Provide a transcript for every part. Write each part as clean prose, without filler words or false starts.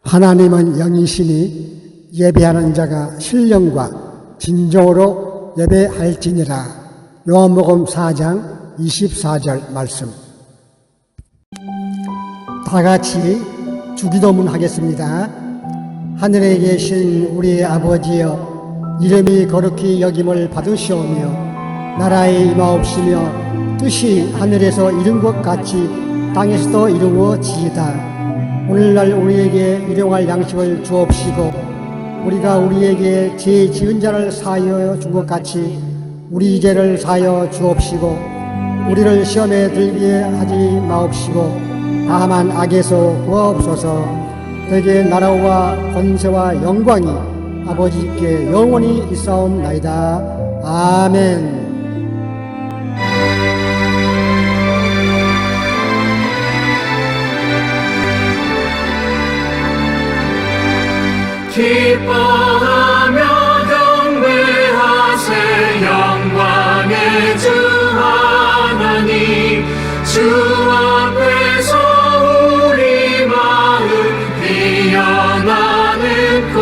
하나님은 영이시니 예배하는 자가 신령과 진정으로 예배할지니라. 요한복음 4장 24절 말씀. 다 같이 주기도문 하겠습니다. 하늘에 계신 우리 아버지여, 이름이 거룩히 여김을 받으시오며 나라의 임하옵시며 뜻이 하늘에서 이룬 것 같이 땅에서도 이루어지이다. 오늘날 우리에게 일용할 양식을 주옵시고 우리가 우리에게 죄 지은 자를 사하여 준 것 같이 우리 죄를 사하여 주옵시고 우리를 시험에 들게 하지 마옵시고 다만 악에서 구하옵소서. 대개 나라와 권세와 영광이 아버지께 영원히 있사옵나이다. 아멘. 기뻐하며 경배하세. 영광의 주 하나님, 주 앞에서 우리 마음 피어나는 꽃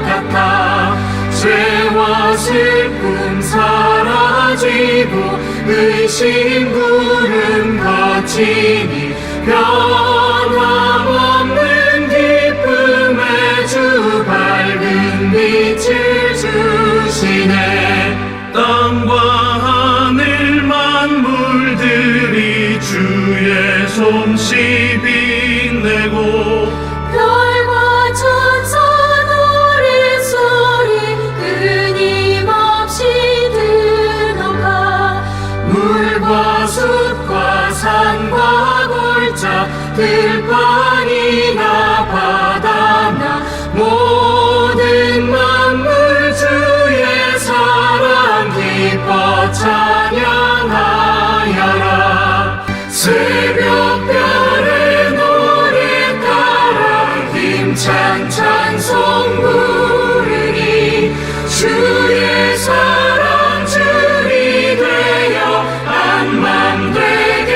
같아. 죄와 슬픔 사라지고 의심 구름 거치니 변함없는 주 밝은 빛을 주시네. 땅과 하늘 만물들이 주의 솜씨 빛내고 별과 천사 노랫소리 끊임없이 드높아. 물과 숲과 산과 골짜 들판이나 바다나 모든 만물 주의 사랑 기뻐 찬양하여라. 새벽별의 노래 따라 힘찬 찬송 부르니 주의 사랑 줄이 되어 한맘 되게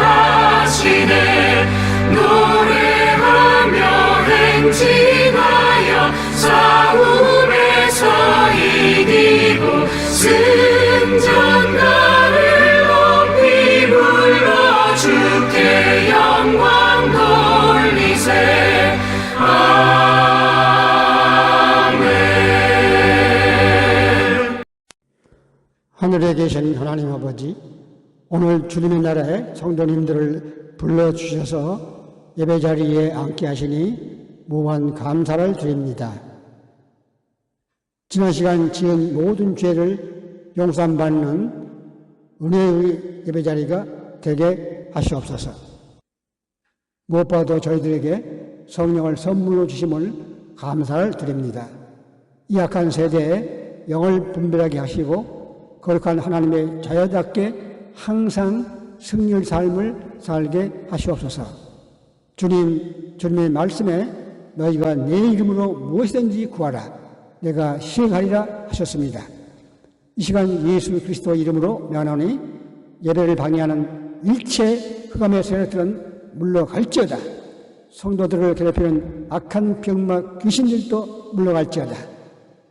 하시네. 노래하며 행진하여 싸움에서 이기고 승전가를 높이 불러 주께 영광 돌리세. 아멘. 하늘에 계신 하나님 아버지, 오늘 주님의 날에 성도님들을 불러주셔서 예배 자리에 앉게 하시니 무한 감사를 드립니다. 지난 시간 지은 모든 죄를 용서받는 은혜의 예배 자리가 되게 하시옵소서. 무엇보다도 저희들에게 성령을 선물로 주심을 감사를 드립니다. 이 악한 세대에 영을 분별하게 하시고 거룩한 하나님의 자녀답게 항상 승리의 삶을 살게 하시옵소서. 주님의 말씀에 너희가 내 이름으로 무엇이든지 구하라. 내가 시행하리라 하셨습니다. 이 시간 예수 그리스도 이름으로 명하노니 예배를 방해하는 일체 흑암의 세력들은 물러갈지어다. 성도들을 괴롭히는 악한 병마 귀신들도 물러갈지어다.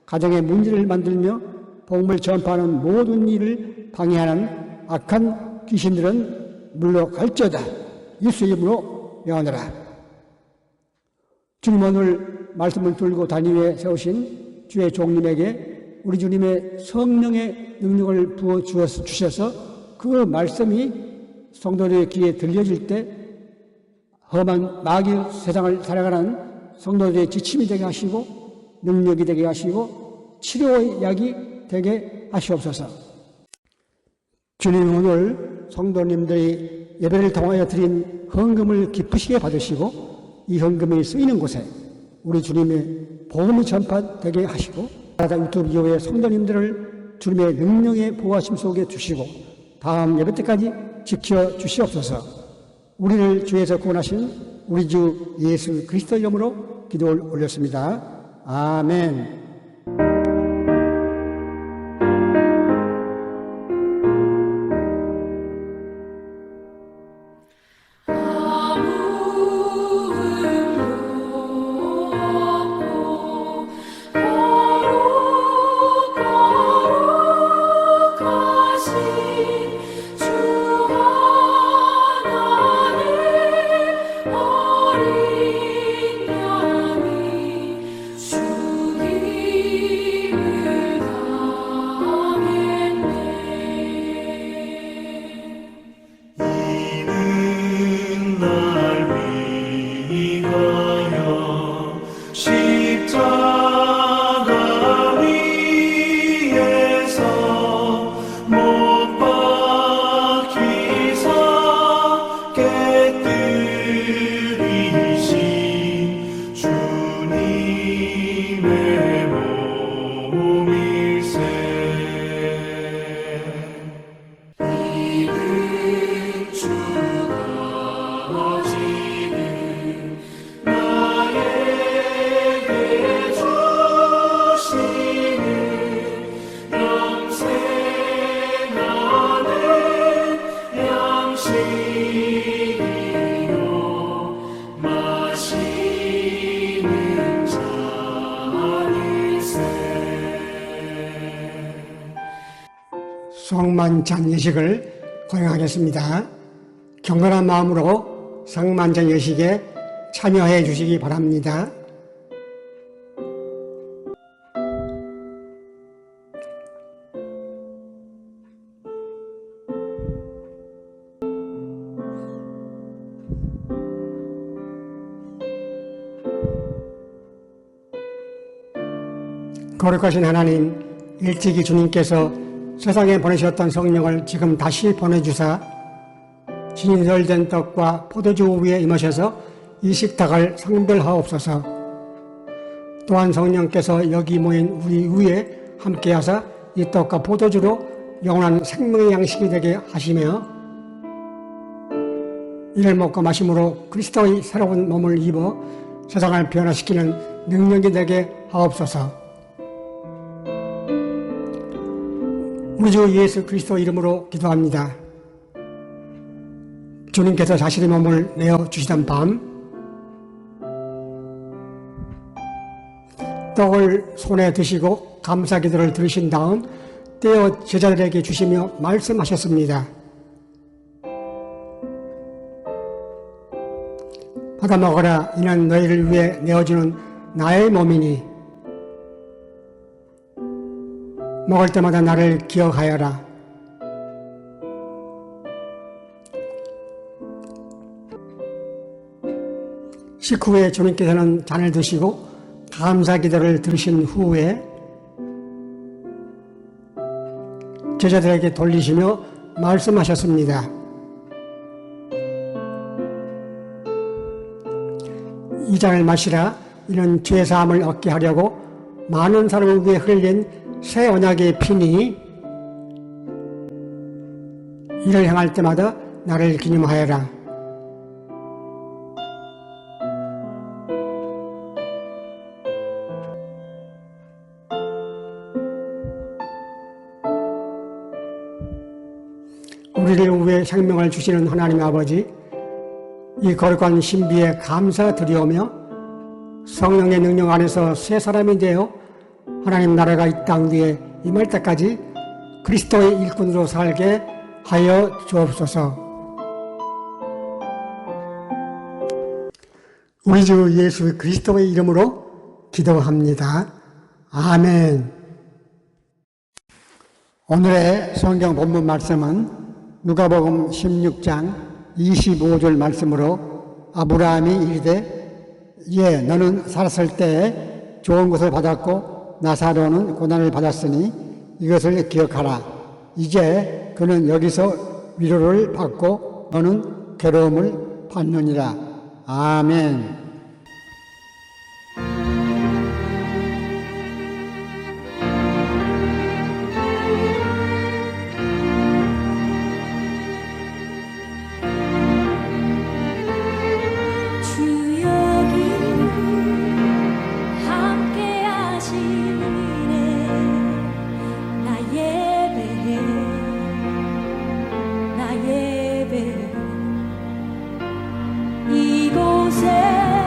가정의 문제를 만들며 복음을 전파하는 모든 일을 방해하는 악한 귀신들은 물러갈지어다. 예수 이름으로 명하노라. 주님, 오늘 말씀을 들고 다니에 세우신 주의 종님에게 우리 주님의 성령의 능력을 부어 주셔서 그 말씀이 성도들의 귀에 들려질 때 험한 마귀 세상을 살아가는 성도들의 지침이 되게 하시고 능력이 되게 하시고 치료의 약이 되게 하시옵소서. 주님, 오늘 성도님들이 예배를 통하여 드린 헌금을 기쁘시게 받으시고 이 헌금이 쓰이는 곳에 우리 주님의 복음이 전파되게 하시고 유튜브 교회 성도님들을 주님의 능력의 보호하심 속에 두시고 다음 예배 때까지 지켜주시옵소서. 우리를 주에서 구원하신 우리 주 예수 그리스도 이름으로 기도를 올렸습니다. 아멘. 성만찬 예식을 거행하겠습니다. 경건한 마음으로 성만찬 예식에 참여해 주시기 바랍니다. 거룩하신 하나님, 일찍이 주님께서 세상에 보내셨던 성령을 지금 다시 보내주사 진설된 떡과 포도주 위에 임하셔서 이 식탁을 성별하옵소서. 또한 성령께서 여기 모인 우리 위에 함께하사 이 떡과 포도주로 영원한 생명의 양식이 되게 하시며 이를 먹고 마심으로 그리스도의 새로운 몸을 입어 세상을 변화시키는 능력이 되게 하옵소서. 우리 주 예수 그리스도 이름으로 기도합니다. 주님께서 자신의 몸을 내어주시던 밤 떡을 손에 드시고 감사 기도를 들으신 다음 떼어 제자들에게 주시며 말씀하셨습니다. 받아 먹어라. 이는 너희를 위해 내어주는 나의 몸이니 먹을 때마다 나를 기억하여라. 식후에 주님께서는 잔을 드시고 감사 기도를 들으신 후에 제자들에게 돌리시며 말씀하셨습니다. 이 잔을 마시라. 이는 죄 사함을 얻게 하려고 많은 사람을 위해 흘린 새 언약의 피니 이를 행할 때마다 나를 기념하여라. 우리를 위해 생명을 주시는 하나님 아버지, 이 거룩한 신비에 감사드리오며 성령의 능력 안에서 새 사람이 되어 하나님 나라가 이 땅 위에 임할 때까지 그리스도의 일꾼으로 살게 하여 주옵소서. 우리 주 예수 그리스도의 이름으로 기도합니다. 아멘. 오늘의 성경 본문 말씀은 누가복음 16장 25절 말씀으로 아브라함이 이르되 너는 살았을 때에 좋은 것을 받았고 나사로는 고난을 받았으니 이것을 기억하라. 이제 그는 여기서 위로를 받고 너는 괴로움을 받느니라. 아멘. 이곳에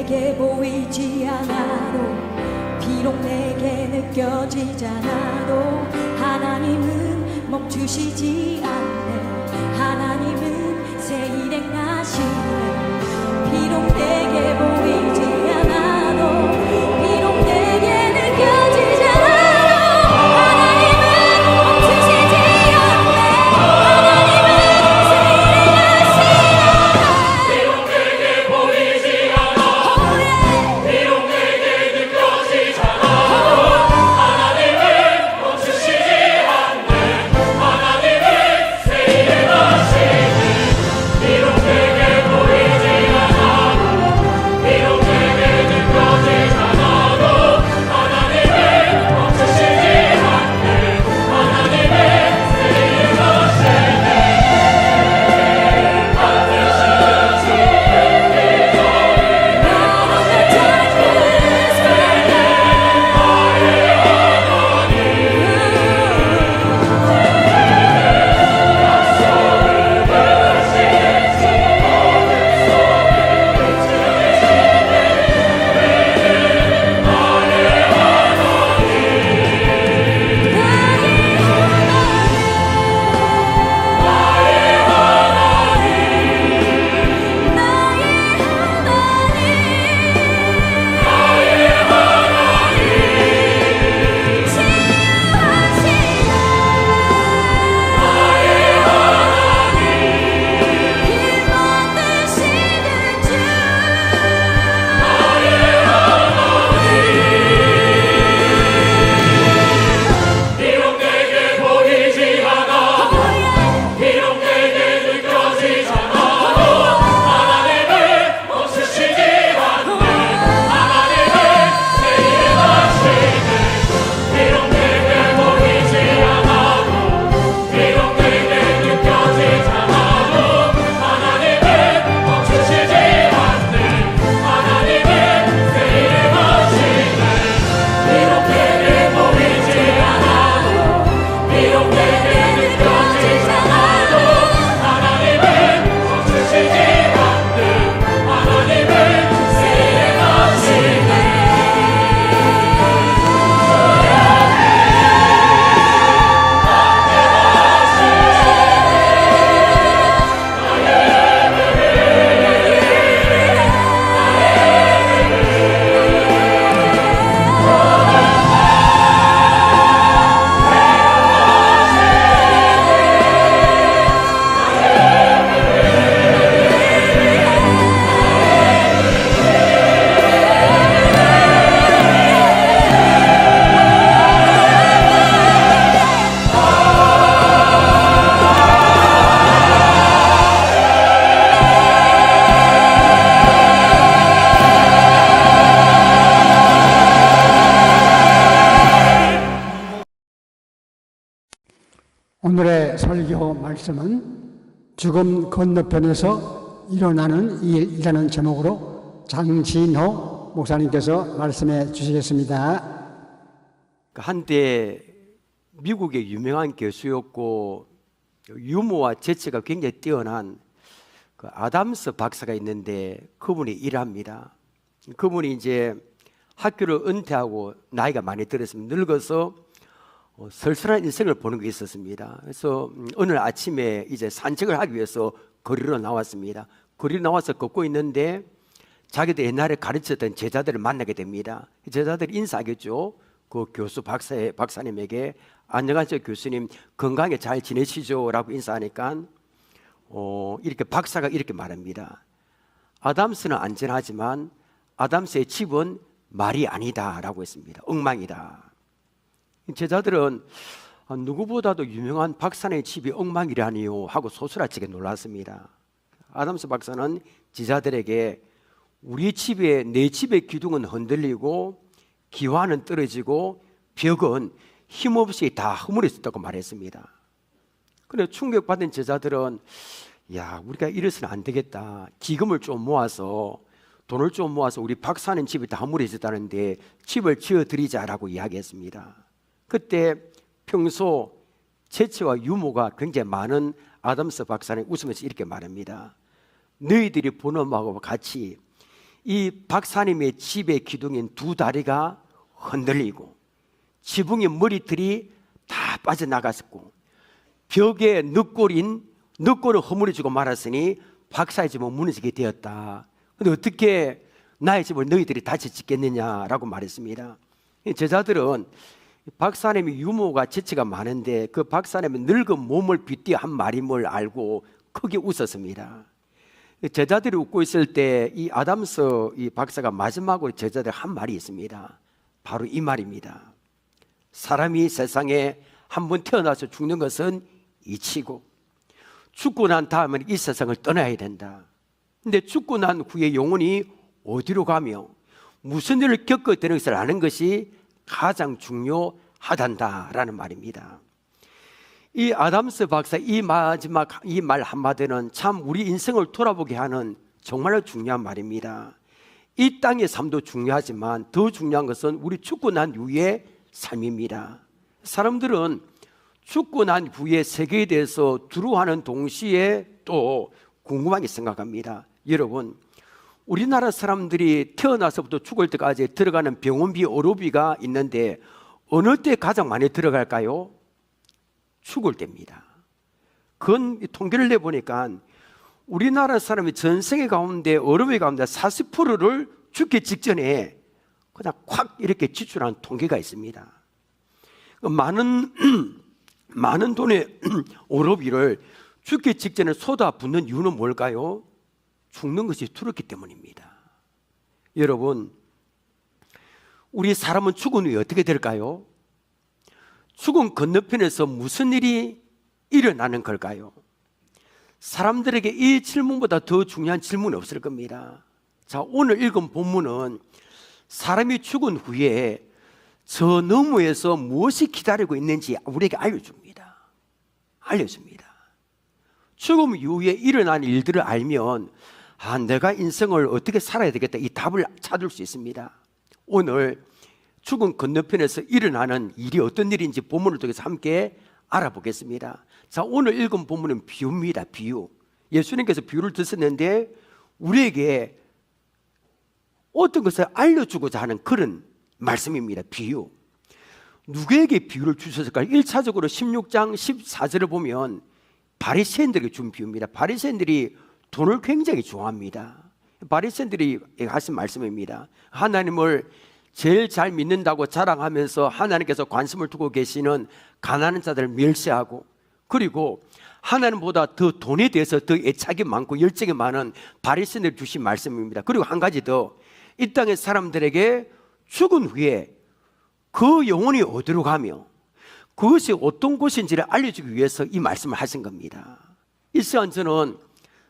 내게 보이지 않아도 비록 내게 느껴지지 않아도 하나님은 멈추시지 않네. 하나님은 새 일 행하시네. 비록 내게 보이지 않아도 비록 내게 느껴지지 않아도 하나님은 멈추시지 않네. 하나님은 새 일 행하시네. 비록 내게 보이지 않아 비록 내게 느껴지지 않아도 하나님은 멈추시지 않네. 하나님은 새 일을 하시네. 비록 내게 보이지 않아도 비록 내게 느껴지지 않아도 하나님은 멈추시지 않네. 하나님은 새 일을 하시네. 비록 내게 보이지 않아 비록 내게 느껴지지 않아도 하나님은 멈추시지 않네. 하나님은 새 일을 하시네. 비록 내게 보이지 않아도 비록 내게 느껴지지 않아도 하나님은 멈추시지 않네. 하나님은 새 일을 하시네. 비록 내게 보이지 않아도 비록 내게 느껴지지 않아도 하나님은 멈추시지 않네. 하나님은 새 일을 하시네. 오늘의 설교 말씀은 죽음 건너편에서 일어나는 일이라는 제목으로 장진호 목사님께서 말씀해 주시겠습니다. 한때 미국의 유명한 교수였고 유머와 재치가 굉장히 뛰어난 그 아담스 박사가 있는데 그분이 일합니다. 그분이 이제 학교를 은퇴하고 나이가 많이 들었으면 늙어서 쓸쓸한 인생을 보는 게 있었습니다. 그래서 오늘 아침에 이제 산책을 하기 위해서 거리로 나왔습니다. 거리로 나와서 걷고 있는데 자기도 옛날에 가르쳤던 제자들을 만나게 됩니다. 제자들이 인사하겠죠. 그 교수 박사님에게 안녕하세요 교수님, 건강하게 잘 지내시죠? 라고 인사하니까 이렇게 박사가 이렇게 말합니다. 아담스는 안전하지만 아담스의 집은 말이 아니다 라고 했습니다. 엉망이다. 제자들은 누구보다도 유명한 박사의 집이 엉망이라니요 하고 소스라치게 놀랐습니다. 아담스 박사는 제자들에게 우리 집에 내 집의 기둥은 흔들리고 기와는 떨어지고 벽은 힘없이 다 허물어졌다고 말했습니다. 그런데 충격받은 제자들은 야, 우리가 이래서는 안 되겠다. 기금을 좀 모아서 돈을 좀 모아서 우리 박사는 집이 다 허물어졌다는데 집을 지어드리자라고 이야기했습니다. 그때 평소 재치와 유머가 굉장히 많은 아담스 박사는 웃으면서 이렇게 말합니다. 너희들이 보는 바하고 같이 이 박사님의 집의 기둥인 두 다리가 흔들리고 지붕의 머리털이 다 빠져나갔고 벽에 늑골을 허물어지고 말았으니 박사의 집은 무너지게 되었다. 그런데 어떻게 나의 집을 너희들이 다시 짓겠느냐라고 말했습니다. 제자들은 박사님이 유머가 재치가 많은데 그 박사님의 늙은 몸을 빗대어 한 말임을 알고 크게 웃었습니다. 제자들이 웃고 있을 때 이 아담스 이 박사가 마지막으로 제자들 한 말이 있습니다. 바로 이 말입니다. 사람이 세상에 한번 태어나서 죽는 것은 이치고 죽고 난 다음에 이 세상을 떠나야 된다. 근데 죽고 난 후에 영혼이 어디로 가며 무슨 일을 겪어야 되는 것을 아는 것이 가장 중요하단다라는 말입니다. 이 아담스 박사 이 마지막 이 말 한마디는 참 우리 인생을 돌아보게 하는 정말로 중요한 말입니다. 이 땅의 삶도 중요하지만 더 중요한 것은 우리 죽고 난 후의 삶입니다. 사람들은 죽고 난 후의 세계에 대해서 두려워하는 동시에 또 궁금하게 생각합니다. 여러분, 우리나라 사람들이 태어나서부터 죽을 때까지 들어가는 병원비, 의료비가 있는데 어느 때 가장 많이 들어갈까요? 죽을 때입니다. 그건 통계를 내보니까 우리나라 사람이 전 세계 가운데 의료비 가운데 40%를 죽기 직전에 그냥 콱 이렇게 지출하는 통계가 있습니다. 많은 돈의 의료비를 죽기 직전에 쏟아붓는 이유는 뭘까요? 죽는 것이 두렵기 때문입니다. 여러분, 우리 사람은 죽은 후에 어떻게 될까요? 죽음 건너편에서 무슨 일이 일어나는 걸까요? 사람들에게 이 질문보다 더 중요한 질문이 없을 겁니다. 자, 오늘 읽은 본문은 사람이 죽은 후에 저 너머에서 무엇이 기다리고 있는지 우리에게 알려줍니다. 죽음 이후에 일어난 일들을 알면 내가 인생을 어떻게 살아야 되겠다 이 답을 찾을 수 있습니다. 오늘 죽음 건너편에서 일어나는 일이 어떤 일인지 본문을 통해서 함께 알아보겠습니다. 자, 오늘 읽은 본문은 비유입니다. 비유. 예수님께서 비유를 드셨는데 우리에게 어떤 것을 알려주고자 하는 그런 말씀입니다. 비유. 누구에게 비유를 주셨을까요? 1차적으로 16장 14절을 보면 바리새인들에게 준 비유입니다. 바리새인들이 돈을 굉장히 좋아합니다. 바리새인들이 하신 말씀입니다. 하나님을 제일 잘 믿는다고 자랑하면서 하나님께서 관심을 두고 계시는 가난한 자들을 멸시하고, 그리고 하나님보다 더 돈에 대해서 더 애착이 많고 열정이 많은 바리새인들이 주신 말씀입니다. 그리고 한 가지 더, 이 땅의 사람들에게 죽은 후에 그 영혼이 어디로 가며 그것이 어떤 곳인지를 알려주기 위해서 이 말씀을 하신 겁니다. 이 시간 저는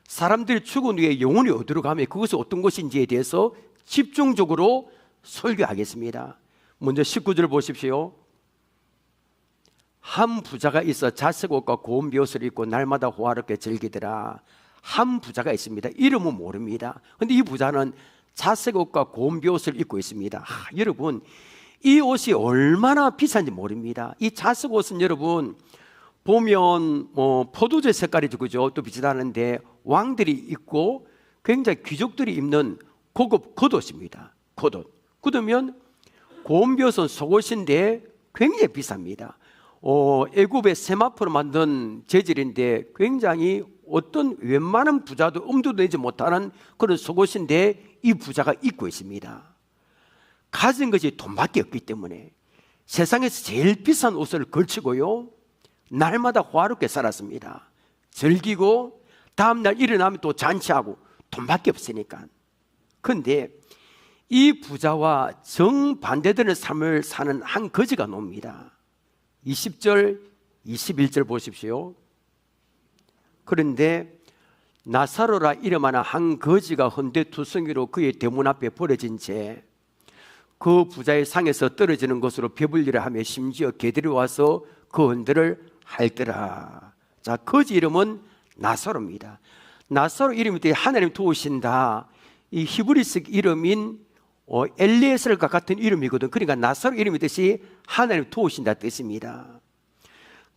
사람들이 죽은 후에 영혼이 어디로 가며 그것이 어떤 곳인지에 대해서 집중적으로 설교하겠습니다. 먼저 19절 보십시오. 한 부자가 있어 자색 옷과 고운 벼옷을 입고 날마다 호화롭게 즐기더라. 한 부자가 있습니다. 이름은 모릅니다. 그런데 이 부자는 자색 옷과 고운 벼옷을 입고 있습니다. 여러분, 이 옷이 얼마나 비싼지 모릅니다. 이 자색 옷은 여러분 보면 포도주 색깔이죠, 그죠? 또 비슷하는데 왕들이 입고 굉장히 귀족들이 입는 고급 겉옷입니다. 겉옷. 그러면 고운 벼옷은 속옷인데 굉장히 비쌉니다. 애굽의 세마포로 만든 재질인데 굉장히 어떤 웬만한 부자도 엄두도 내지 못하는 그런 속옷인데 이 부자가 입고 있습니다. 가진 것이 돈밖에 없기 때문에 세상에서 제일 비싼 옷을 걸치고요, 날마다 호화롭게 살았습니다. 즐기고 다음날 일어나면 또 잔치하고 돈밖에 없으니까. 그런데 이 부자와 정반대되는 삶을 사는 한 거지가 놉니다. 20절 21절 보십시오. 그런데 나사로라 이름하는 한 거지가 헌데투성이로 그의 대문 앞에 버려진 채 그 부자의 상에서 떨어지는 것으로 배불리라 하며 심지어 개들이 와서 그 헌데를 핥더라. 자, 거지 이름은 나사로입니다. 나사로 이름이 하나님 도우신다. 이 히브리스 이름인 엘리에셀과 같은 이름이거든. 그러니까 나사로 이름의 뜻이 하나님 도우신다 뜻입니다.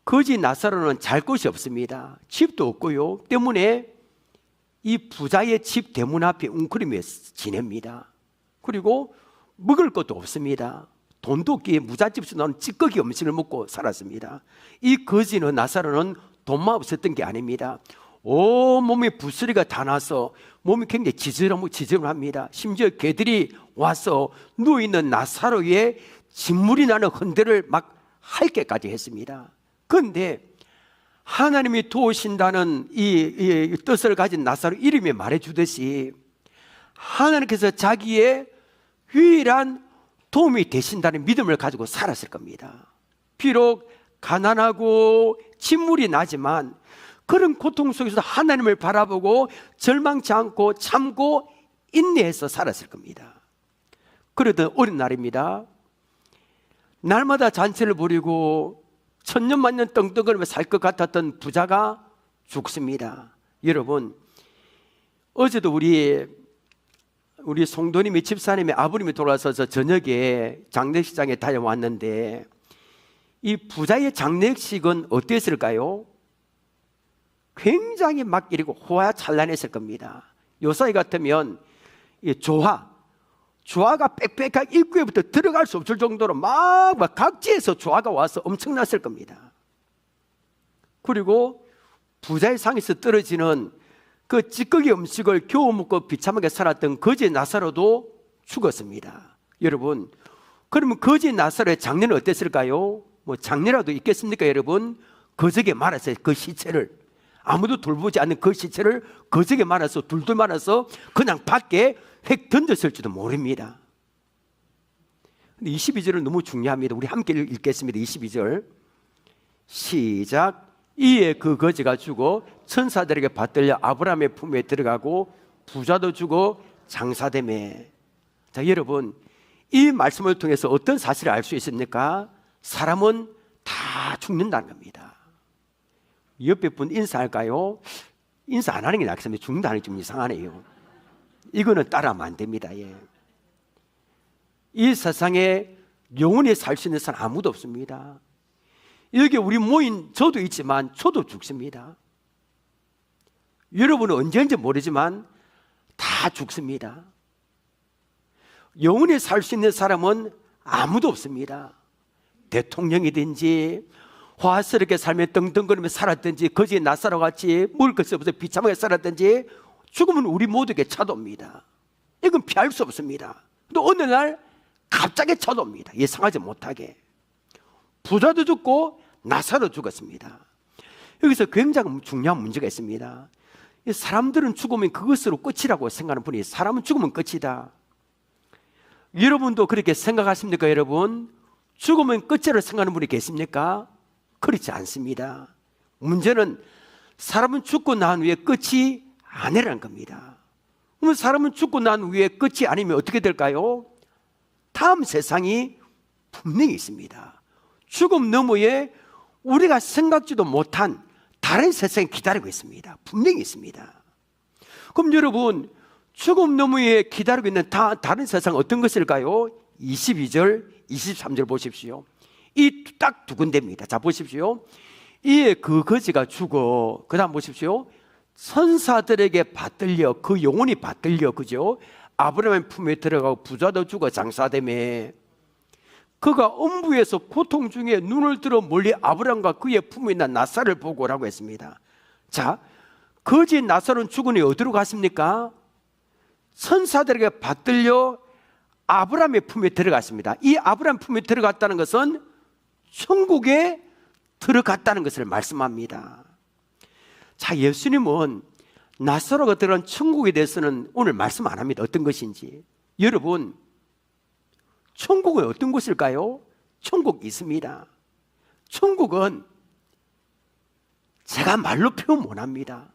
거지 나사로는 잘 곳이 없습니다. 집도 없고요. 때문에 이 부자의 집 대문 앞에 웅크리며 지냅니다. 그리고 먹을 것도 없습니다. 돈도 없기에 무잣집에서 나온 찌꺼기 음식을 먹고 살았습니다. 이 거지는 나사로는 돈만 없었던 게 아닙니다. 온몸에 부스리가 다 나서 몸이 굉장히 지저분합니다. 심지어 개들이 와서 누워있는 나사로의 진물이 나는 흔들을 막 핥게까지 했습니다. 그런데 하나님이 도우신다는 이 뜻을 가진 나사로 이름이 말해주듯이 하나님께서 자기의 유일한 도움이 되신다는 믿음을 가지고 살았을 겁니다. 비록 가난하고 진물이 나지만 그런 고통 속에서 하나님을 바라보고 절망치 않고 참고 인내해서 살았을 겁니다. 그러던 어린 날입니다. 날마다 잔치를 부리고 천년만년 떵떵거리며 살 것 같았던 부자가 죽습니다. 여러분, 어제도 우리 송도님이 집사님의 아버님이 돌아서서 저녁에 장례식장에 다녀왔는데 이 부자의 장례식은 어땠을까요? 굉장히 막 이러고 호화찬란했을 겁니다. 요사이 같으면 이 조화가 빽빽하게 입구에부터 들어갈 수 없을 정도로 막 각지에서 조화가 와서 엄청났을 겁니다. 그리고 부자의 상에서 떨어지는 그 찌꺼기 음식을 겨우 먹고 비참하게 살았던 거지 나사로도 죽었습니다. 여러분, 그러면 거지 나사로의 장례는 어땠을까요? 뭐 장례라도 있겠습니까? 여러분, 거적에 말아서 그 시체를, 아무도 돌보지 않는 그 시체를 거적에 말아서 둘둘 말아서 그냥 밖에 획 던졌을지도 모릅니다. 근데 22절은 너무 중요합니다. 우리 함께 읽겠습니다. 22절 시작. 이에 그 거지가 죽어 천사들에게 받들려 아브라함의 품에 들어가고 부자도 죽어 장사되매. 자, 여러분, 이 말씀을 통해서 어떤 사실을 알 수 있습니까? 사람은 다 죽는다는 겁니다. 옆에 분 인사할까요? 인사 안 하는 게 낫겠습니다. 죽는다는 게 좀 이상하네요. 이거는 따라하면 안 됩니다. 예. 이 세상에 영원히 살 수 있는 사람 아무도 없습니다. 여기 우리 모인 저도 있지만 저도 죽습니다. 여러분은 언제인지 모르지만 다 죽습니다. 영원히 살 수 있는 사람은 아무도 없습니다. 대통령이든지 화스럽게 살며 떵떵거리며 살았든지 거지에 나사로같이 먹을 것이 없어서 비참하게 살았든지 죽음은 우리 모두에게 찾아옵니다. 이건 피할 수 없습니다. 또 어느 날 갑자기 찾아옵니다. 예상하지 못하게. 부자도 죽고 나사로 죽었습니다. 여기서 굉장히 중요한 문제가 있습니다. 사람들은 죽으면 그것으로 끝이라고 생각하는 분이, 사람은 죽으면 끝이다. 여러분도 그렇게 생각하십니까? 여러분, 죽으면 끝이라고 생각하는 분이 계십니까? 그렇지 않습니다. 문제는 사람은 죽고 난 후에 끝이 아니라는 겁니다. 그러면 사람은 죽고 난 후에 끝이 아니면 어떻게 될까요? 다음 세상이 분명히 있습니다. 죽음 너머에 우리가 생각지도 못한 다른 세상이 기다리고 있습니다. 분명히 있습니다. 그럼 여러분, 죽음 너머에 기다리고 있는 다른 세상 어떤 것일까요? 22절, 23절 보십시오. 이 딱 두 군데입니다. 자, 보십시오. 이에 그 거지가 죽어, 그 다음 보십시오. 천사들에게 받들려, 그 영혼이 받들려, 그죠? 아브라함의 품에 들어가고 부자도 죽어 장사되매. 그가 엄부에서 고통 중에 눈을 들어 멀리 아브라함과 그의 품에 있는 나사를 보고라고 했습니다. 자, 거지 나사로는 죽으니 어디로 갔습니까? 천사들에게 받들려 아브라함의 품에 들어갔습니다. 이 아브라함 품에 들어갔다는 것은 천국에 들어갔다는 것을 말씀합니다. 자, 예수님은 나사로가 들어간 천국에 대해서는 오늘 말씀 안 합니다. 어떤 것인지. 여러분, 천국은 어떤 곳일까요? 천국이 있습니다. 천국은 제가 말로 표현 못합니다.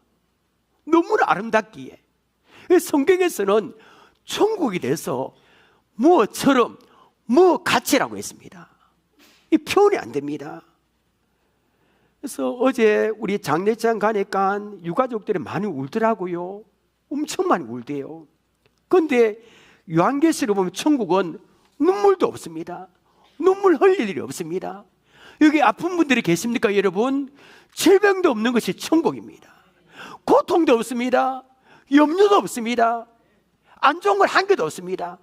너무나 아름답기에. 성경에서는 천국에 대해서 뭐처럼 뭐 같이라고 했습니다. 이 표현이 안 됩니다. 그래서 어제 우리 장례장 가니까 유가족들이 많이 울더라고요. 엄청 많이 울대요. 그런데 요한계시록 보면 천국은 눈물도 없습니다. 눈물 흘릴 일이 없습니다. 여기 아픈 분들이 계십니까, 여러분? 질병도 없는 것이 천국입니다. 고통도 없습니다. 염려도 없습니다. 안 좋은 걸 한 개도 없습니다.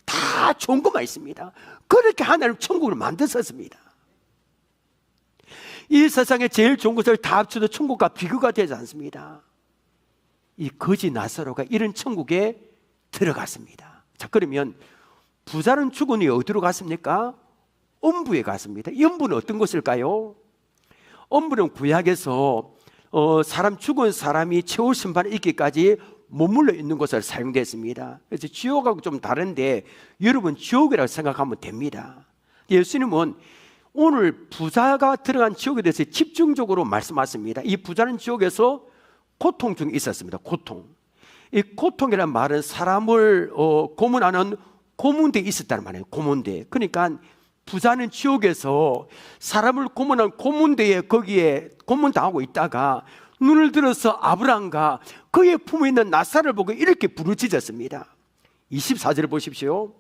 다 좋은 것만 있습니다. 그렇게 하나님 천국을 만드셨습니다. 이 세상에 제일 좋은 것을 다 합쳐도 천국과 비교가 되지 않습니다. 이 거지 나사로가 이런 천국에 들어갔습니다. 자, 그러면 부자는 죽은 후에 어디로 갔습니까? 음부에 갔습니다. 이 음부는 어떤 곳일까요? 음부는 구약에서 죽은 사람이 최후 심판에 있기까지 머물러 있는 곳을 사용됐습니다. 그래서 지옥하고 좀 다른데 여러분 지옥이라고 생각하면 됩니다. 예수님은 오늘 부자가 들어간 지옥에 대해서 집중적으로 말씀하십니다. 이 부자는 지옥에서 고통 중에 있었습니다. 고통. 이 고통이라는 말은 사람을 고문하는 고문대에 있었다는 말이에요. 고문대. 그러니까 부자는 지옥에서 사람을 고문한 고문대에 거기에 고문당하고 있다가 눈을 들어서 아브라함과 그의 품에 있는 나사를 보고 이렇게 부르짖었습니다. 24절을 보십시오.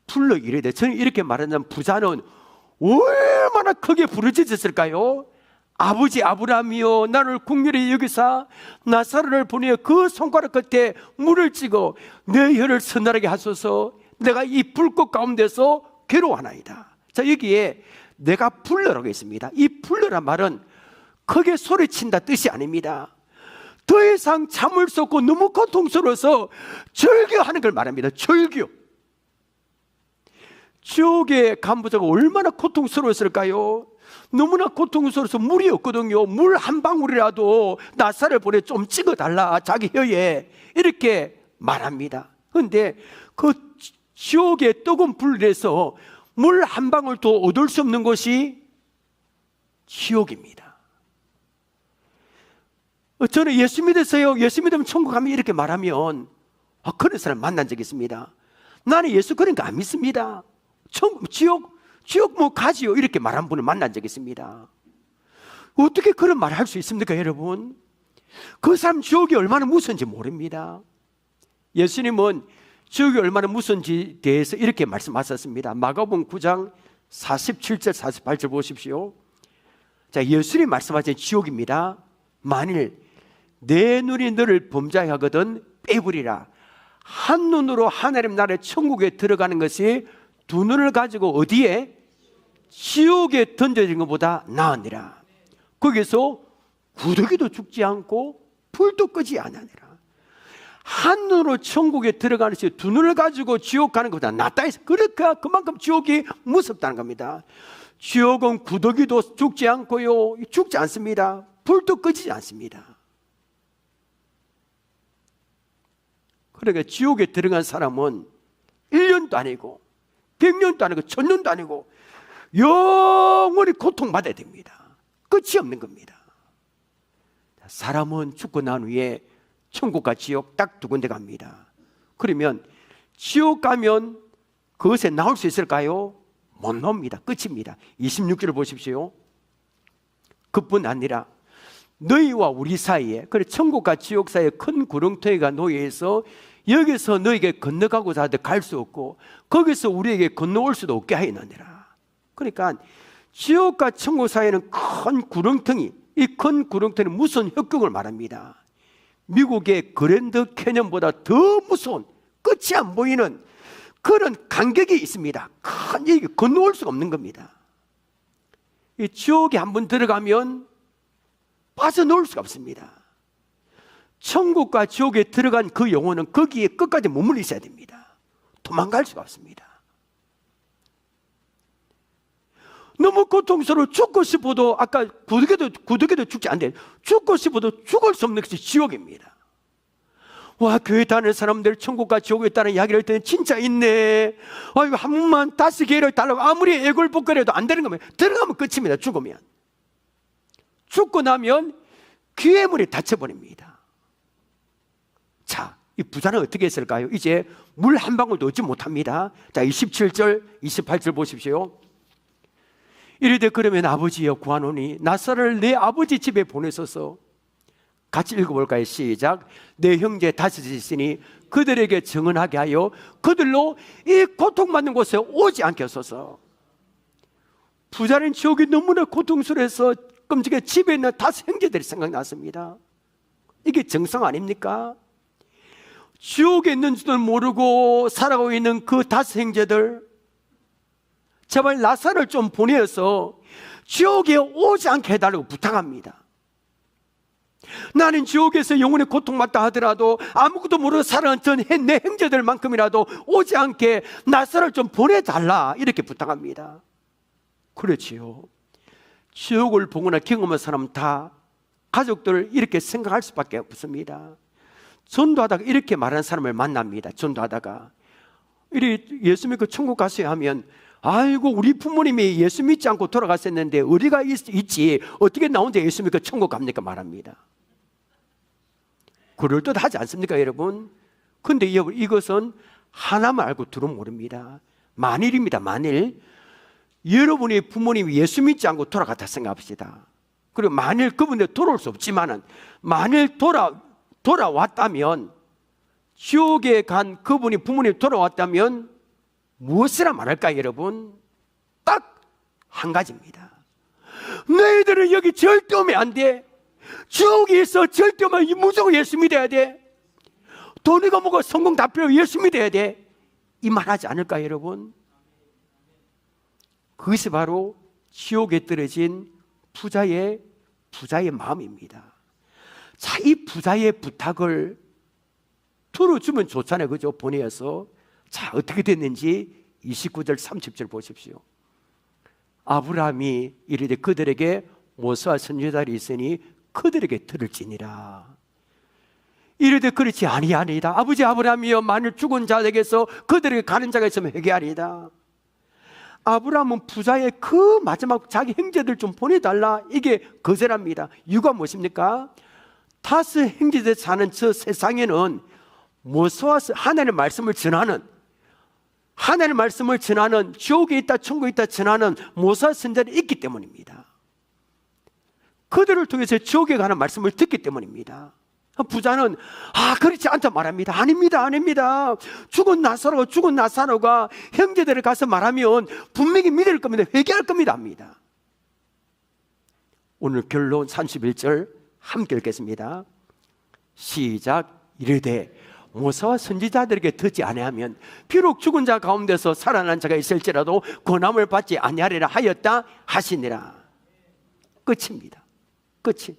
불러 이르되, 저는 이렇게 말하는 부자는 얼마나 크게 부르짖었을까요? 아버지 아브라함이여, 나를 긍휼히 여기사 나사로를 보내어 그 손가락 끝에 물을 찍어 내 혀를 서늘하게 하소서. 내가 이 불꽃 가운데서 괴로워하나이다. 자, 여기에 내가 불러라고 했습니다. 이 불러란 말은 크게 소리친다 뜻이 아닙니다. 더 이상 참을 수 없고 너무 고통스러워서 절규하는 걸 말합니다. 절규. 지옥의 간부자가 얼마나 고통스러웠을까요? 너무나 고통스러워서 물이 없거든요. 물 한 방울이라도 나사를 보내 좀 찍어달라, 자기 혀에, 이렇게 말합니다. 그런데 그 지옥의 뜨거운 불에서 물 한 방울도 얻을 수 없는 것이 지옥입니다. 저는 예수 믿었어요, 예수 믿으면 천국 가면, 이렇게 말하면 그런 사람 만난 적이 있습니다. 나는 예수 그러니까 안 믿습니다. 지옥 뭐 가지요, 이렇게 말한 분을 만난 적이 있습니다. 어떻게 그런 말을 할 수 있습니까, 여러분? 그 사람 지옥이 얼마나 무서운지 모릅니다. 예수님은 지옥이 얼마나 무서운지 대해서 이렇게 말씀하셨습니다. 마가복음 9장 47절 48절 보십시오. 자, 예수님 말씀하신 지옥입니다. 만일 내 눈이 너를 범죄하게 하거든 빼부리라. 한눈으로 하나님 나라의 천국에 들어가는 것이 두 눈을 가지고 어디에? 지옥에 던져진 것보다 나으니라. 거기서 구더기도 죽지 않고 불도 끄지 않으니라. 한눈으로 천국에 들어가는 것이 두 눈을 가지고 지옥 가는 것보다 낫다 해서, 그러니까 그만큼 지옥이 무섭다는 겁니다. 지옥은 구더기도 죽지 않고요, 죽지 않습니다. 불도 끄지 않습니다. 그러니까 지옥에 들어간 사람은 1년도 아니고 100년도 아니고 1000년도 아니고 영원히 고통받아야 됩니다. 끝이 없는 겁니다. 사람은 죽고 난 후에 천국과 지옥 딱 두 군데 갑니다. 그러면 지옥 가면 그것에 나올 수 있을까요? 못 나옵니다. 끝입니다. 26절을 보십시오. 그뿐 아니라 너희와 우리 사이에, 그래 천국과 지옥 사이에 큰 구렁텅이가 놓여 있어 여기서 너에게 건너가고자 하되 갈 수 없고 거기서 우리에게 건너올 수도 없게 하였느니라. 그러니까 지옥과 천국 사이에는 큰 구렁텅이, 이 큰 구렁텅이는 무서운 혁경을 말합니다. 미국의 그랜드 캐년보다 더 무서운, 끝이 안 보이는 그런 간격이 있습니다. 큰, 이게 건너올 수가 없는 겁니다. 이 지옥에 한번 들어가면 빠져나올 수가 없습니다. 천국과 지옥에 들어간 그 영혼은 거기에 끝까지 머물러 있어야 됩니다. 도망갈 수가 없습니다. 너무 고통스러워 죽고 싶어도, 아까 구두개도 죽지 않는데 죽고 싶어도 죽을 수 없는 것이 지옥입니다. 와, 교회 다니는 사람들 천국과 지옥에 있다는 이야기를 할 때는 진짜 있네. 아이고, 한 번만 5개를 달라고 아무리 애걸복걸해도 안 되는 겁니다. 들어가면 끝입니다. 죽으면. 죽고 나면 귀의 문이 닫혀버립니다. 자, 이 부자는 어떻게 했을까요? 이제 물 한 방울도 얻지 못합니다. 자, 27절 28절 보십시오. 이르되 그러면 아버지여 구하노니 나사로를 내 아버지 집에 보내소서. 같이 읽어볼까요? 시작. 내 형제 다섯이 있으니 그들에게 정언하게 하여 그들로 이 고통받는 곳에 오지 않게 하소서. 부자는 지옥이 너무나 고통스러워서 끔찍해 집에 있는 5 형제들이 생각났습니다. 이게 정상 아닙니까? 지옥에 있는 줄도 모르고 살아가고 있는 그 5 형제들, 제발 나사를 좀 보내어서 지옥에 오지 않게 해달라고 부탁합니다. 나는 지옥에서 영혼의 고통받다 하더라도 아무것도 모르고 살아간 내 형제들만큼이라도 오지 않게 나사를 좀 보내달라, 이렇게 부탁합니다. 그렇지요. 지옥을 보거나 경험한 사람 다 가족들 이렇게 생각할 수밖에 없습니다. 전도하다가 이렇게 말하는 사람을 만납니다. 전도하다가 예수 믿고 천국 갔어요 하면, 아이고 우리 부모님이 예수 믿지 않고 돌아갔었는데 우리가 있지 어떻게 나온데 예수 믿고 천국 갑니까? 말합니다. 그럴듯하지 않습니까 여러분? 근데 이것은 하나만 알고 둘은 모릅니다. 만일입니다. 만일 여러분의 부모님이 예수 믿지 않고 돌아갔다 생각합시다. 그리고 만일 그분들 돌아올 수 없지만은 만일 돌아왔다면, 지옥에 간 그분이 부모님 돌아왔다면 무엇이라 말할까요 여러분? 딱 한 가지입니다. 너희들은 여기 절대 오면 안 돼. 지옥에 있어 절대 오면 무조건 예수 믿어야 돼. 돈이가 뭐가 성공 다 필요 예수 믿어야 돼. 이 말 하지 않을까요 여러분? 그것이 바로 지옥에 떨어진 부자의 마음입니다. 자, 이 부자의 부탁을 들어주면 좋잖아요. 그죠? 보내어서. 자, 어떻게 됐는지 29절 30절 보십시오. 아브라함이 이르되 그들에게 모세와 선지자들이 있으니 그들에게 들을지니라. 이르되 그렇지 아니하니이다. 아버지 아브라함이여, 만일 죽은 자에게서 그들에게 가는 자가 있으면 회개하리이다. 아브라함은 부자의 그 마지막 자기 형제들 좀 보내달라, 이게 거절합니다. 이유가 무엇입니까? 5 형제들 사는 저 세상에는 모세와 하나님의 말씀을 전하는, 하나님의 말씀을 전하는, 지옥에 있다 천국에 있다 전하는 모세와 선지자들이 있기 때문입니다. 그들을 통해서 지옥에 가는 말씀을 듣기 때문입니다. 부자는 그렇지 않다 말합니다. 아닙니다. 죽은 나사로가 형제들을 가서 말하면 분명히 믿을 겁니다. 회개할 겁니다. 합니다. 오늘 결론 31절 함께 읽겠습니다. 시작. 이르되 모세와 선지자들에게 듣지 아니하면 비록 죽은 자 가운데서 살아난 자가 있을지라도 권함을 받지 아니하리라 하였다 하시니라. 끝입니다. 끝이.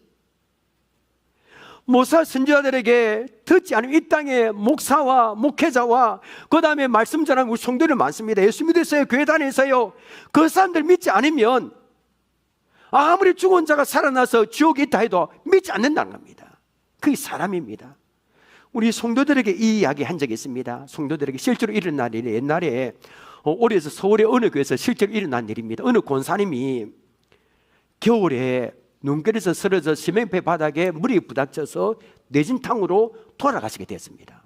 모세와 선지자들에게 듣지 않으면 이 땅에 목사와 목회자와 그 다음에 말씀 전하는 우리 성도들 많습니다. 예수 믿으세요, 교회 다니세요. 그 사람들 믿지 않으면 아무리 죽은 자가 살아나서 지옥에 있다 해도 믿지 않는다는 겁니다. 그게 사람입니다. 우리 성도들에게 이 이야기 한 적이 있습니다. 성도들에게 실제로 일어난 일이 옛날에 올해서 서울의 어느 교회에서 실제로 일어난 일입니다. 어느 권사님이 겨울에 눈결에서 쓰러져 심행폐 바닥에 물이 부닥쳐서 뇌진탕으로 돌아가시게 됐습니다.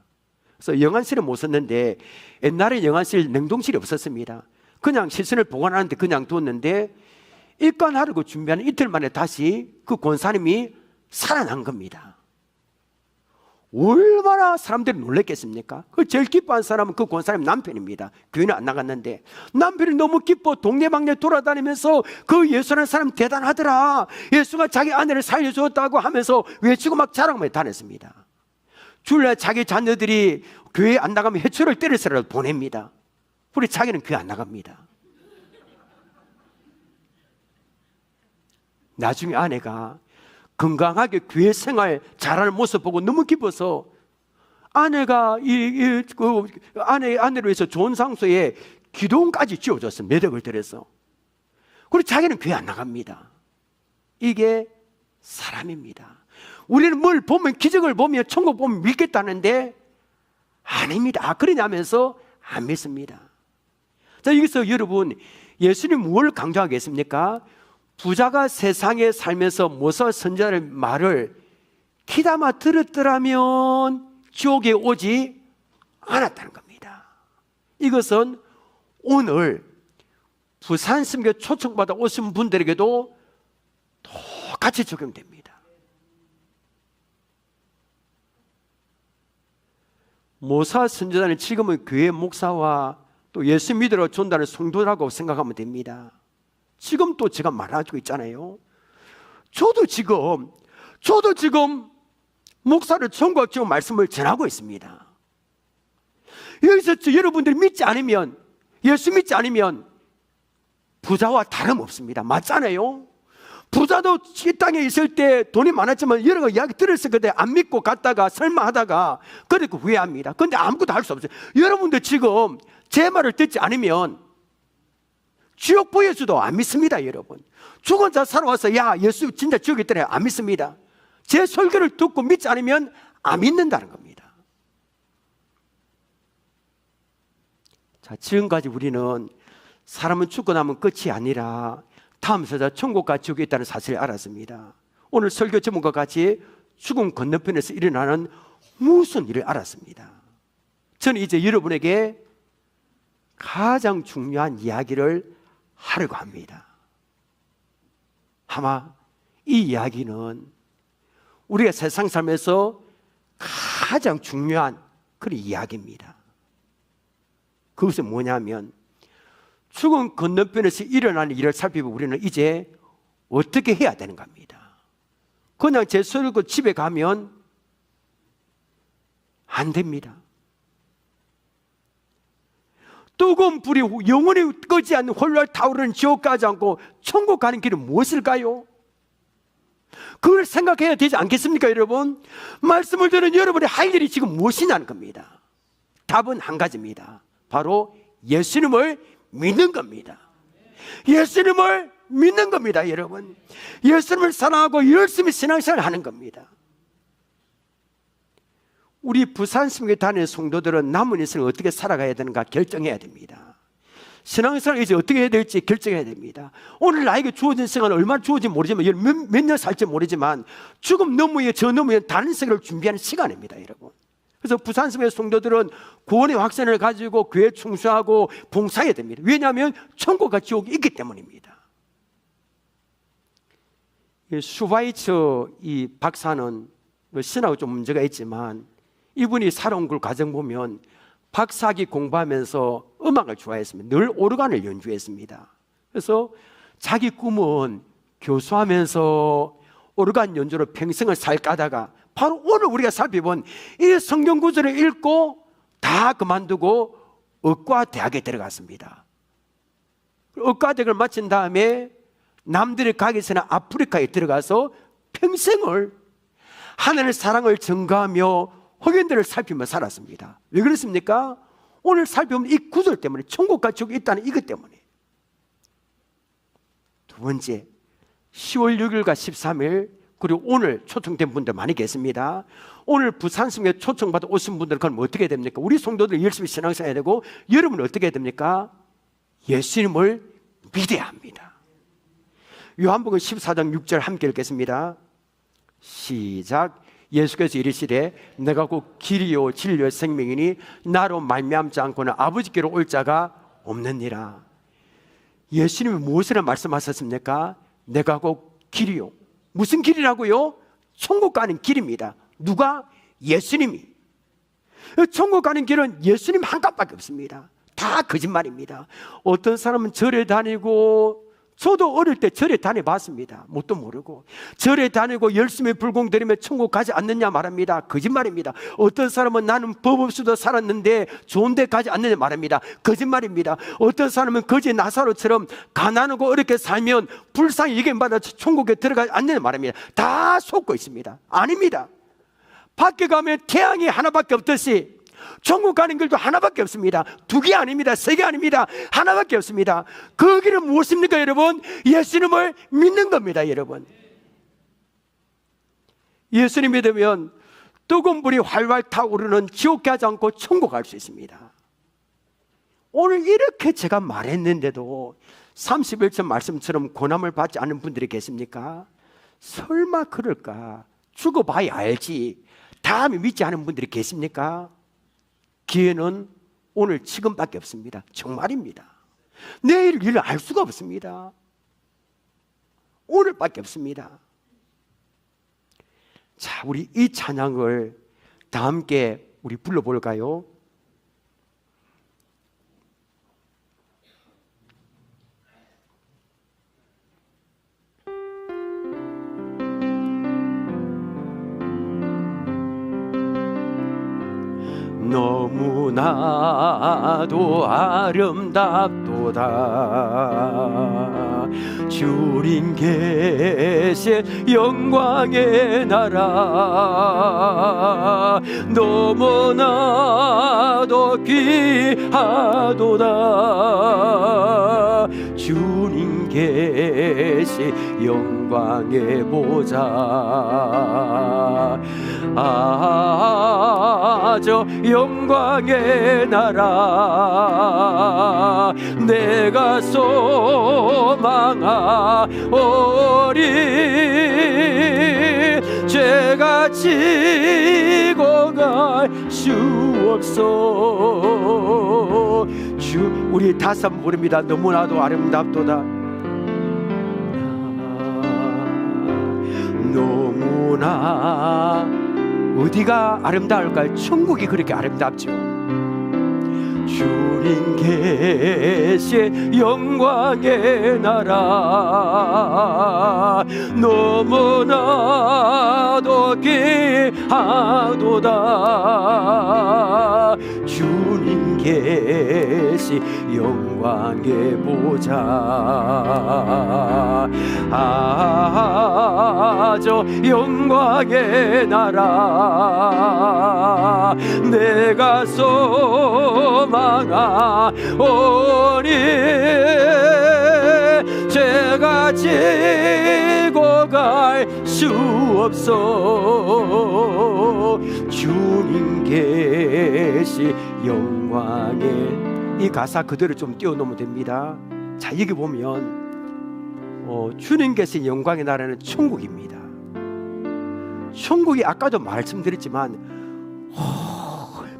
그래서 영안실에 못 썼는데, 옛날에 영안실 냉동실이 없었습니다. 그냥 시신을 보관하는데 그냥 뒀는데 입관하려고 준비하는 이틀 만에 다시 그 권사님이 살아난 겁니다. 얼마나 사람들이 놀랬겠습니까? 그 제일 기뻐한 사람은 그 권사님 남편입니다. 교회는 안 나갔는데 남편이 너무 기뻐 동네방네 돌아다니면서 그 예수라는 사람 대단하더라, 예수가 자기 아내를 살려주었다고 하면서 외치고 막 자랑만 다녔습니다. 주일날 자기 자녀들이 교회 안 나가면 해초를 때려서라도 보냅니다. 우리 자기는 교회 안 나갑니다. 나중에 아내가 건강하게 교회 생활 잘하는 모습 보고 너무 기뻐서 아내가 아내를 위해서 좋은 장소에 기도원까지 지어줬어요. 매력을 들여서. 그리고 자기는 교회 안 나갑니다. 이게 사람입니다. 우리는 뭘 보면, 기적을 보면, 천국 보면 믿겠다는데 아닙니다. 그러냐면서 안 믿습니다. 자, 여기서 여러분, 예수님 뭘 강조하겠습니까? 부자가 세상에 살면서 모세와 선지자의 말을 귀담아 들었더라면 지옥에 오지 않았다는 겁니다. 이것은 오늘 부산 선교 초청받아 오신 분들에게도 똑같이 적용됩니다. 모세와 선지자는 지금은 교회 목사와 또 예수 믿으러 전도하는 성도라고 생각하면 됩니다. 지금 또 제가 말하고 있잖아요. 저도 지금 목사를 천국에 지금 말씀을 전하고 있습니다. 여기서 여러분들이 믿지 않으면, 예수 믿지 않으면 부자와 다름없습니다. 맞잖아요. 부자도 이 땅에 있을 때 돈이 많았지만 여러 가지 이야기 들었을 건데 안 믿고 갔다가 설마 하다가 그렇게 후회합니다. 그런데 아무것도 할 수 없어요. 여러분들 지금 제 말을 듣지 않으면 지옥 보여줘도 안 믿습니다. 여러분, 죽은 자 살아와서 야 예수 진짜 지옥에 있더래 안 믿습니다. 제 설교를 듣고 믿지 않으면 안 믿는다는 겁니다. 자, 지금까지 우리는 사람은 죽고 나면 끝이 아니라 다음 세대 천국과 지옥이 있다는 사실을 알았습니다. 오늘 설교 제목과 같이 죽음 건너편에서 일어나는 무슨 일을 알았습니다. 저는 이제 여러분에게 가장 중요한 이야기를 하려고 합니다. 아마 이 이야기는 우리가 세상 삶에서 가장 중요한 그런 이야기입니다. 그것은 뭐냐면 죽음 건너편에서 일어나는 일을 살피고 우리는 이제 어떻게 해야 되는 겁니다. 그냥 제 설교 집에 가면 안 됩니다. 뜨거운 불이 영원히 꺼지 않는 홀로 타오르는 지옥 가지 않고 천국 가는 길은 무엇일까요? 그걸 생각해야 되지 않겠습니까, 여러분? 말씀을 들은 여러분이 할 일이 지금 무엇이냐는 겁니다. 답은 한 가지입니다. 바로 예수님을 믿는 겁니다. 예수님을 믿는 겁니다, 여러분. 예수님을 사랑하고 열심히 신앙생활을 하는 겁니다. 우리 부산성교회 다니는 성도들은 남은 인생을 어떻게 살아가야 되는가 결정해야 됩니다. 신앙생활을 이제 어떻게 해야 될지 결정해야 됩니다. 오늘 나에게 주어진 시간은 얼마나 주어진지 모르지만 몇 년 살지 모르지만 죽음 너머에 저 너머에 다른 세계를 준비하는 시간입니다, 여러분. 그래서 부산성교회 성도들은 구원의 확신을 가지고 교회 충성하고 봉사해야 됩니다. 왜냐하면 천국과 지옥이 있기 때문입니다. 슈바이처 이 박사는 신하고 좀 문제가 있지만 이분이 살아온 걸 과정 보면 박사학위 공부하면서 음악을 좋아했습니다. 늘 오르간을 연주했습니다. 그래서 자기 꿈은 교수하면서 오르간 연주로 평생을 살까 하다가 바로 오늘 우리가 살펴본 이 성경 구절을 읽고 다 그만두고 의과 대학에 들어갔습니다. 의과 대학을 마친 다음에 남들이 가기 전에 아프리카에 들어가서 평생을 하나님의 사랑을 전가하며 흑인들을 살피며 살았습니다. 왜 그렇습니까? 오늘 살펴보면 이 구절 때문에, 천국과 지옥이 있다는 이것 때문에. 두 번째, 10월 6일과 13일 그리고 오늘 초청된 분들 많이 계십니다. 오늘 부산성에 초청받아 오신 분들은 그럼 어떻게 됩니까? 우리 성도들 열심히 신앙생활 해야 되고, 여러분은 어떻게 해야 됩니까? 예수님을 믿어야 합니다. 요한복음 14장 6절 함께 읽겠습니다. 시작. 예수께서 이르시되 내가 곧 길이요 진리요 생명이니 나로 말미암지 않고는 아버지께로 올 자가 없느니라. 예수님이 무엇이라 말씀하셨습니까? 내가 곧 길이요. 무슨 길이라고요? 천국 가는 길입니다. 누가? 예수님이. 천국 가는 길은 예수님 한 값밖에 없습니다. 다 거짓말입니다. 어떤 사람은 절에 다니고, 저도 어릴 때 절에 다녀봤습니다. 뭣도 모르고 절에 다니고 열심히 불공들이며 천국 가지 않느냐 말합니다. 거짓말입니다. 어떤 사람은 나는 법 없이도 살았는데 좋은 데 가지 않느냐 말합니다. 거짓말입니다. 어떤 사람은 거지 나사로처럼 가난하고 어렵게 살면 불쌍히 여김받아 천국에 들어가지 않느냐 말합니다. 다 속고 있습니다. 아닙니다. 밖에 가면 태양이 하나밖에 없듯이 천국 가는 길도 하나밖에 없습니다. 두 개 아닙니다. 세 개 아닙니다. 하나밖에 없습니다. 그 길은 무엇입니까, 여러분? 예수님을 믿는 겁니다, 여러분. 예수님 믿으면 뜨거운 불이 활활 타오르는 지옥 가지 않고 천국 갈 수 있습니다. 오늘 이렇게 제가 말했는데도 31절 말씀처럼 고난을 받지 않는 분들이 계십니까? 설마 그럴까? 죽어봐야 알지. 다음에 믿지 않은 분들이 계십니까? 기회는 오늘 지금밖에 없습니다. 정말입니다. 내일 일을 알 수가 없습니다. 오늘밖에 없습니다. 자, 우리 이 찬양을 다 함께 우리 불러볼까요? 너무나도 아름답도다. 주님 계신 영광의 나라 너무나도 귀하도다. 주님 계신 영광의 보좌 저 영광의 나라 내가 소망하오리. 죄가 지고 갈 수 없어. 주 우리 다섯 번 부릅니다. 너무나도 아름답도다. 너무나 어디가 아름다울까요? 천국이 그렇게 아름답죠. 주님 계신 영광의 나라 너무나도 귀하도다. 주님 계신 영광의 보좌 저 영광의 나라 내가 소망하오니. 죄가 지고 갈 수 없어. 주님 계시 영광의 이 가사 그대로 좀 띄워놓으면 됩니다. 자, 여기 보면 주님 계신 영광의 나라는 천국입니다. 천국이 아까도 말씀드렸지만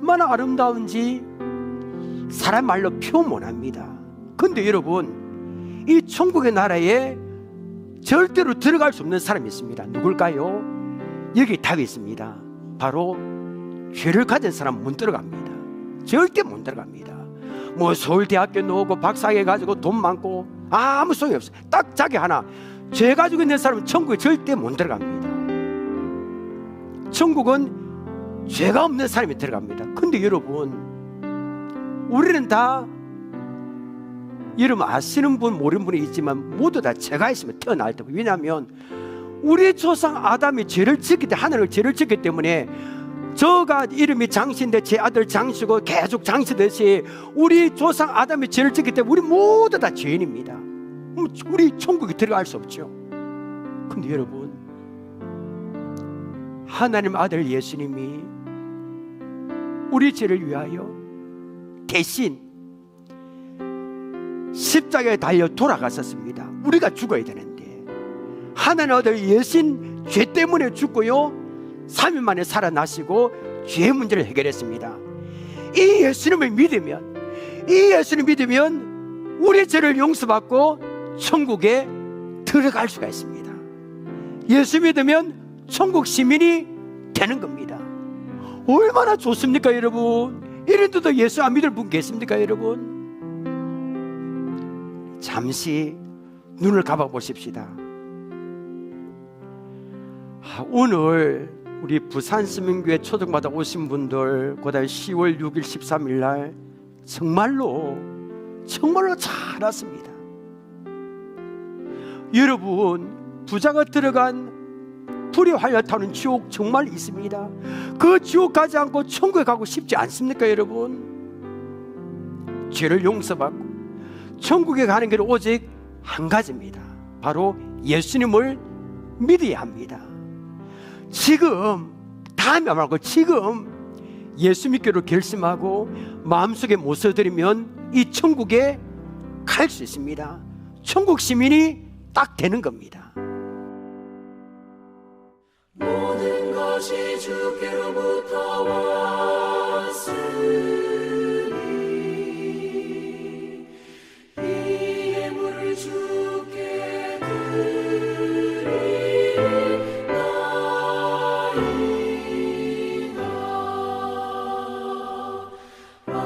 얼마나 아름다운지 사람 말로 표현 못합니다. 근데 여러분, 이 천국의 나라에 절대로 들어갈 수 없는 사람이 있습니다. 누굴까요? 여기 답이 있습니다. 바로 죄를 가진 사람은 못 들어갑니다. 절대 못 들어갑니다. 뭐 서울대학교 나오고 박사해 가지고 돈 많고 아무 소용이 없어요. 딱 자기 하나 죄 가지고 있는 사람은 천국에 절대 못 들어갑니다. 천국은 죄가 없는 사람이 들어갑니다. 근데 여러분, 우리는 다 여러분 아시는 분 모르는 분이 있지만 모두 다 죄가 있으면 태어날 때, 왜냐하면 우리 조상 아담이 죄를 짓기 때문에, 하늘을 죄를 짓기 때문에 저가 이름이 장시인데 제 아들 장시고 계속 장시듯이 우리 조상 아담이 죄를 짓기 때문에 우리 모두 다 죄인입니다. 우리 천국에 들어갈 수 없죠. 근데 여러분, 하나님 아들 예수님이 우리 죄를 위하여 대신 십자가에 달려 돌아갔었습니다. 우리가 죽어야 되는데 하나님 아들 예수님 죄 때문에 죽고요 3일 만에 살아나시고 죄의 문제를 해결했습니다. 이 예수님을 믿으면, 이 예수님을 믿으면 우리 죄를 용서받고 천국에 들어갈 수가 있습니다. 예수 믿으면 천국 시민이 되는 겁니다. 얼마나 좋습니까 여러분? 이래도 예수 안 믿을 분 계십니까 여러분? 잠시 눈을 감아 보십시다. 오늘 우리 부산시민교회 초등마다 오신 분들, 그다음에 10월 6일 13일 날 정말로 잘 왔습니다. 여러분, 부자가 들어간 불이 활활 타는 지옥 정말 있습니다. 그 지옥 가지 않고 천국에 가고 싶지 않습니까 여러분? 죄를 용서받고 천국에 가는 길은 오직 한 가지입니다. 바로 예수님을 믿어야 합니다. 지금, 다음에 말고 지금 예수 믿기로 결심하고 마음속에 모셔드리면 이 천국에 갈 수 있습니다. 천국 시민이 딱 되는 겁니다. 모든 것이 주께로부터 왔으니 이 예물을 주께 드리나이다. 아멘.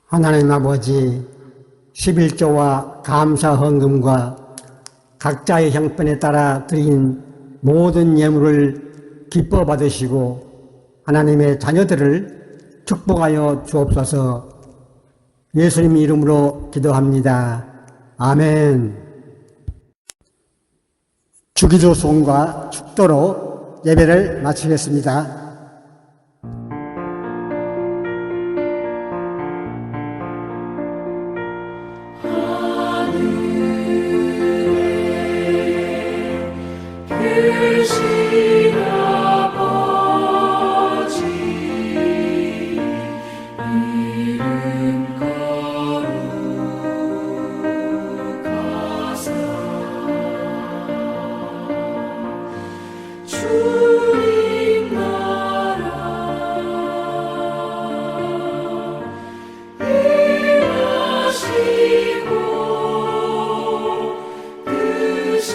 하나님 아버지, 11조와 감사 헌금과 각자의 형편에 따라 드린 모든 예물을 기뻐 받으시고 하나님의 자녀들을 축복하여 주옵소서. 예수님 이름으로 기도합니다. 아멘. 주기도 송과 축도로 예배를 마치겠습니다. 계신 아버지 이름 거룩하사 주님 나라 임하시고 뜻이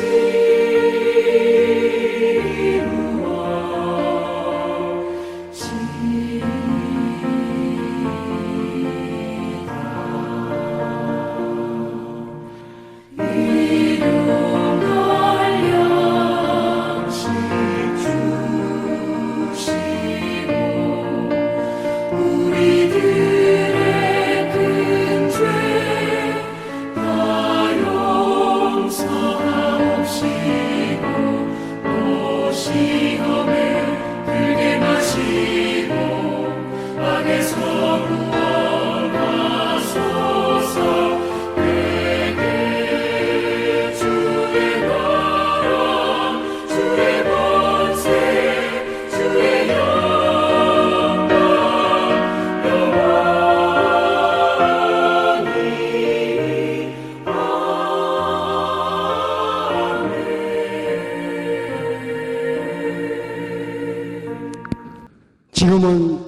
지금은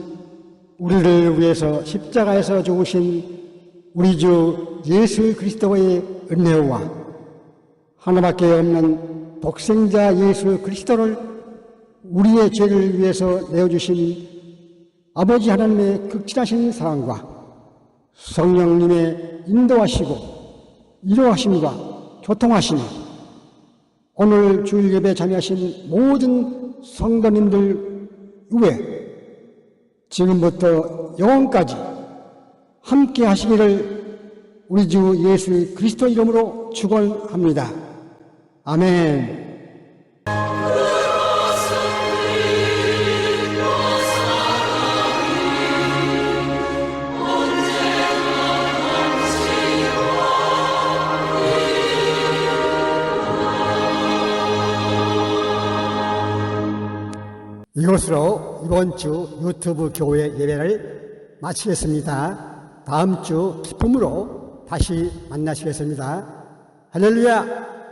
우리를 위해서 십자가에서 죽으신 우리 주 예수 그리스도의 은혜와 하나밖에 없는 독생자 예수 그리스도를 우리의 죄를 위해서 내어주신 아버지 하나님의 극진하신 사랑과 성령님의 인도하시고 이로하심과 교통하심이 오늘 주일 예배에 참여하신 모든 성도님들 위에 지금부터 영원까지 함께 하시기를 우리 주 예수 그리스도 이름으로 축원합니다. 아멘. 이것으로 이번 주 유튜브 교회 예배를 마치겠습니다. 다음 주 기쁨으로 다시 만나시겠습니다. 할렐루야!